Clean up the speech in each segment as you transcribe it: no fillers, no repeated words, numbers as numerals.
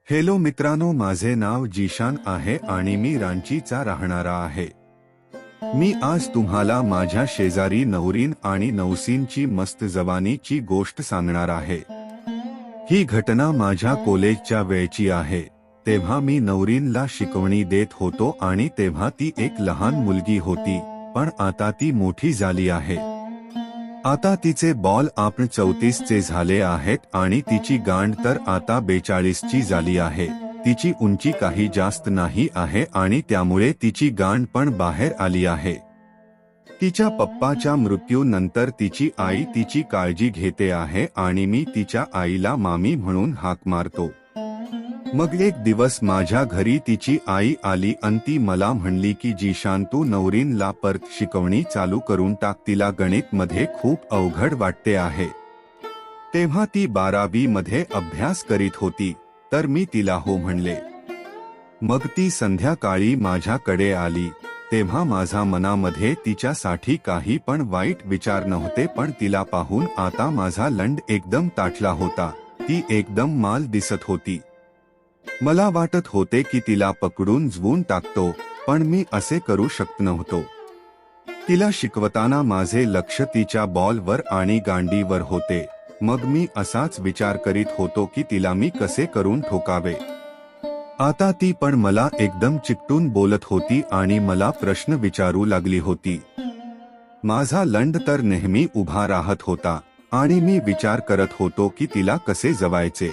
Hello मित्रांनो, माझे नाव जीशान आहे आणि मी रांचीचा राहणारा आहे। मी आज तुम्हाला माझ्या शेजारी नौरीन आणि नौसीनची मस्त जवानीची गोष्ट सांगणार आहे। ही घटना माझ्या कॉलेजच्या वेळची आहे। तेव्हा मी नौरीनला शिकवणी देत होतो आणि तेव्हा ती एक लहान मुलगी होती, पण आता ती मोठी झाली आहे। आता तिचे बॉल आपण 34 चे झाले आहेत आणि तिची गांड तर आता 42 ची झाली आहे। तिची उंची काही जास्त नाही आहे आणि त्यामुळे तिची गांड पण बाहेर आली आहे। तिच्या पप्पाच्या मृत्यूनंतर तिची आई तिची काळजी घेते आहे आणि मी तिच्या आईला मामी म्हणून हाक मारतो। मग एक दिवस माझ्या घरी तिची आई आली आणि ती मला म्हणली की जीशान, तू नौरीनला परत शिकवणी चालू करून टाक, तिला गणित मध्ये खूप अवघड वाटते आहे। तेव्हा ती 12वी मध्ये अभ्यास करीत होती, तर मी तिला हो म्हणले। मग ती संध्याकाळी माझ्याकडे आली, तेव्हा माझ्या मनामध्ये तिच्यासाठी काही पण वाईट विचार नव्हते, पण तिला पाहून आता माझा लंड एकदम ताटला होता। ती एकदम माल दिसत होती। मला वाटत होते की तिला पकडून झवून टाकतो, पण मी असे करू शकत नव्हतो। तिला शिकवताना माझे लक्ष तिच्या बॉलवर आणि गांडीवर होते। मग मी असाच विचार करीत होतो की तिला मी कसे करून ठोकावे। आता ती पण मला एकदम चिकटून बोलत होती आणि मला प्रश्न विचारू लागली होती। माझा लंड तर नेहमी उभा राहत होता आणि मी विचार करत होतो की तिला कसे जवायचे।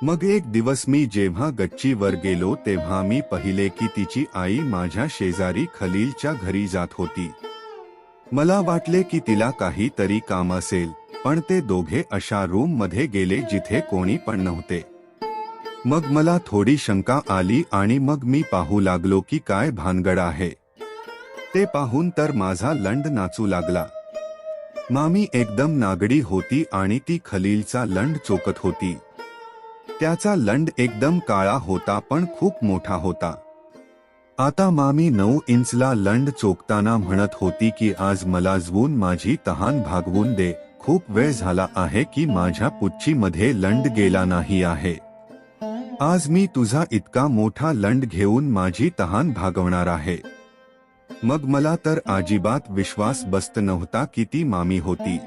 मग एक दिवस मी जेव्हा गच्चीवर गेलो तेव्हा मी पाहिले की तिची आई माझ्या शेजारी खलीलच्या घरी जात होती। मला वाटले की तिला काहीतरी काम असेल, पण ते दोघे अशा रूम मध्ये गेले जिथे कोणी पण नव्हते। मग मला थोडी शंका आली आणि मग मी पाहू लागलो की काय भानगड आहे। ते पाहून तर माझा लंड नाचू लागला। मामी एकदम नागडी होती आणि ती खलीलचा लंड चोकत होती। त्याचा लंड एकदम काळा होता पण खूप मोठा होता। आता मामी 9 इंचला लंड चोकताना म्हणत होती की आज मला झवून माझी तहान भागवून दे, खूप वेळ झाला आहे की माझ्या पुच्चीमध्ये लंड गेला नाही आहे। आज मी तुझा इतका मोठा लंड घेऊन माझी तहान भागवणार आहे। मग मला तर अजिबात विश्वास बसत नव्हता की ती मामी होती।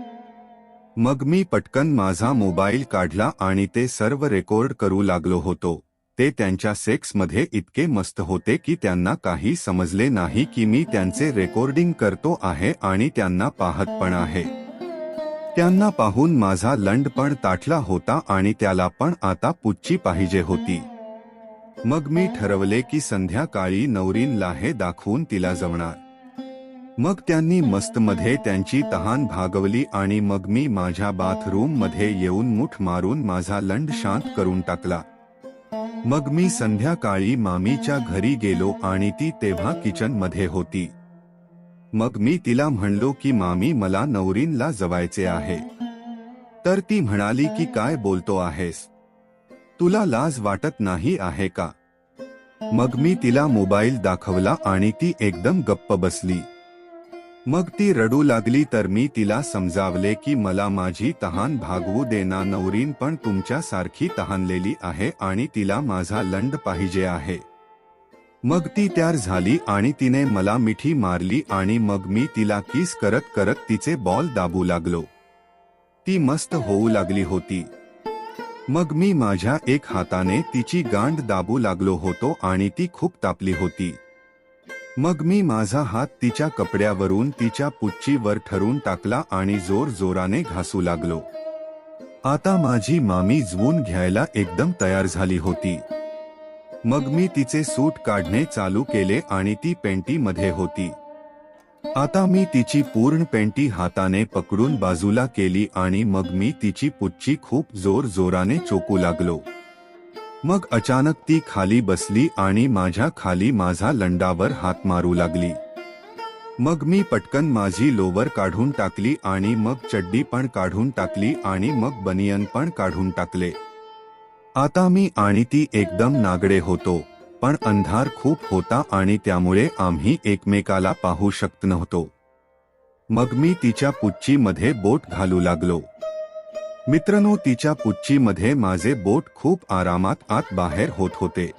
मग मी पटकन माझा मोबाईल काढला आणि ते सर्व रेकॉर्ड करू लागलो होतो। ते त्यांच्या सेक्स मध्ये इतके मस्त होते की त्यांना काही समजले नाही की मी त्यांचे रेकॉर्डिंग करतो आहे आणि त्यांना पाहत पण आहे। त्यांना पाहून माझा लंड पण ताटला होता आणि त्याला पण आता पुच्ची पाहिजे होती। मग मी ठरवले की संध्याकाळी नौरीनला हे दाखवून तिला जवणार। मग त्यांनी मस्त मध्ये त्यांची तहान भागवली आणि मग मी माझ्या बाथरूम मध्ये येऊन मुठ मारून माझा लंड शांत करून टाकला। मग मी संध्याकाळी मामीच्या घरी गेलो आणि ती तेव्हा किचन मध्ये होती। मग मी तिला म्हणलो की मामी, मला नौरीनला जवायचे आहे। तर ती म्हणाली की काय बोलतो आहेस, तुला लाज वाटत नाही आहे का? मग मी तिला मोबाईल दाखवला आणि ती एकदम गप्प बसली। मग ती रडू लागली तर मी तिला समजावले की मला माझी तहान भागवू देना, नौरीन पण तुमच्या सारखी तहानलेली आहे आणि तिला माझा लंड पाहिजे आहे। मग ती तयार झाली आणि तिने मला मिठी मारली आणि मग मी तिला किस करत करत तिचे बॉल दाबू लागलो। ती मस्त होऊ लागली होती। मग मी माझ्या एक हाताने तिची गांड दाबू लागलो होतो आणि ती खूप तापली होती। मग मी माझा हात तिच्या कपड्यावरून तिच्या पुच्चीवर ठरून टाकला आणि जोर जोराने घासू लागलो। आता माझी मामी झवून घ्यायला एकदम तयार झाली होती। मग मी तिचे सूट काढणे चालू केले आणि ती पेंटी मध्ये होती। आता मी तिची पूर्ण पेंटी हाताने पकडून बाजूला केली आणि मग मी तिची पुच्ची खूप जोर जोराने चोकू लागलो। मग अचानक ती खाली बसली आणि माझ्या खाली माझा लंडावर हात मारू लागली। मग मी पटकन माझी लोवर काढून टाकली आणि मग चड्डी पण काढून टाकली आणि मग बनियन पण काढून टाकले। आता मी आणि ती एकदम नागडे होतो, पण अंधार खूप होता आणि त्यामुळे आम्ही एकमेकाला पाहू शकत नव्हतो। मग मी तिच्या पुच्ची मध्ये बोट घालू लागलो। मित्रांनो, तिच्या पुच्चीमध्ये माझे बोट खूप आरामात आत बाहेर होत होते.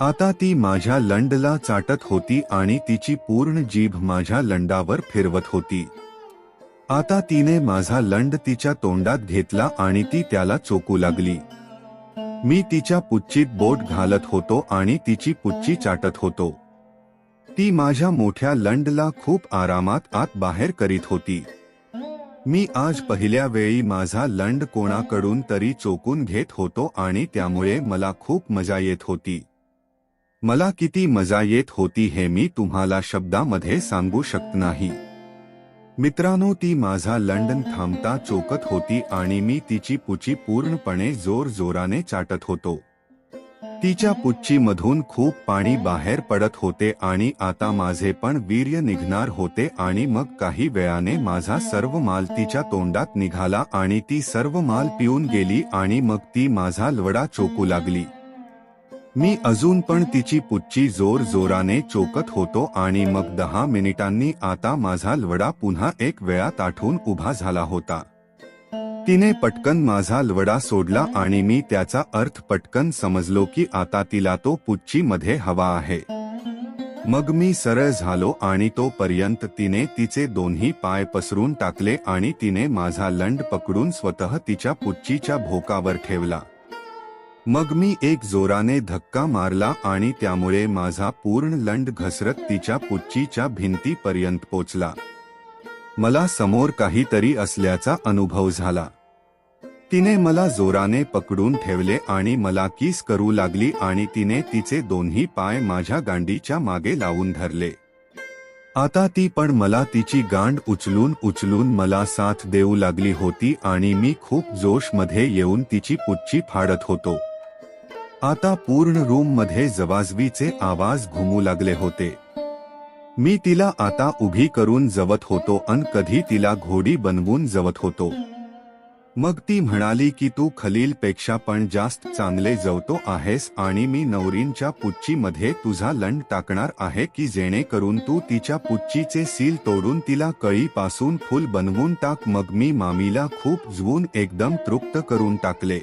आता ती माझ्या लंडला चाटत होती आणि तिची पूर्ण जीभ माझ्या लंडावर फिरवत होती. आता तिने माझा लंड तिच्या तोंडात घेतला आणि ती त्याला चोकू लागली. मी तिच्या पुच्चीत बोट घालत होतो आणि तिची पुच्ची चाटत होतो. ती माझ्या मोठ्या लंडला खूप आरामात आत बाहेर करीत होती. मी आज पहिल्या वेळी माझा लंड कोणाकडून तरी चोकून घेत होतो आणि त्यामुळे मला खूप मजा येत होती. मला किती मजा येत होती हे मी तुम्हाला शब्दामध्ये सांगू शकत नाही. मित्रांनो, ती माझा लंडन थांबता चोकत होती आणि मी तिची पुच्ची पूर्णपणे जोराने चाटत होतो. तिच्या पुच्चीमधून खूप पाणी बाहेर पडत होते आणि आता माझे पण वीर्य निघणार होते आणि मग काही वेळाने माझा सर्व माल तिच्या तोंडात निघाला आणि ती सर्व माल पिऊन गेली आणि मग ती माझा लवडा चोकू लागली. मी अजून पण तिची पुच्ची जोराने चोकत होतो आणि मग 10 मिनिटांनी आता माझा लवडा पुन्हा एक वेळा ताठून उभा झाला होता. तिने पटकन माझा लवडा सोडला आणि मी त्याचा अर्थ पटकन समजलो की आता तिला तो पुच्चीमध्ये हवा आहे. मग मी सरळ झालो आणि तोपर्यंत तिने तिचे दोन्ही पाय पसरून टाकले आणि तिने माझा लंड पकडून स्वतः तिच्या पुच्चीच्या भोकावर ठेवला. मग मी एक जोराने धक्का मारला आणि त्यामुळे माझा पूर्ण लंड घसरत तिच्या पुच्चीच्या भिंतीपर्यंत पोचला. मला समोर काहीतरी असल्याचा अनुभव झाला. तिने मला जोराने पकडून ठेवले आणि मला किस करू लागली आणि तिने तिचे दोन्ही पाय माझ्या गांडीच्या मागे लावून धरले. आता ती पण मला तिची गांड उचलून मला साथ देऊ लागली होती आणि मी खूप जोशमध्ये येऊन तिची पुच्ची फाडत होतो. आता पूर्ण रूम मध्ये जवाजवीचे आवाज घुमू लागले होते. मी तिला आता उभी करून जवत होतो अन कधी तिला घोडी बनवून जवत होतो. मग ती म्हणाली की तू खलीलपेक्षा पण जास्त चांगले जवतो आहेस आणि मी नवरींच्या पुच्चीमध्ये तुझा लंड टाकणार आहे की जेणेकरून तू तिच्या पुच्चीचे सील तोडून तिला कळीपासून फुल बनवून टाक. मग मी मामीला खूप जुवून एकदम तृप्त करून टाकले.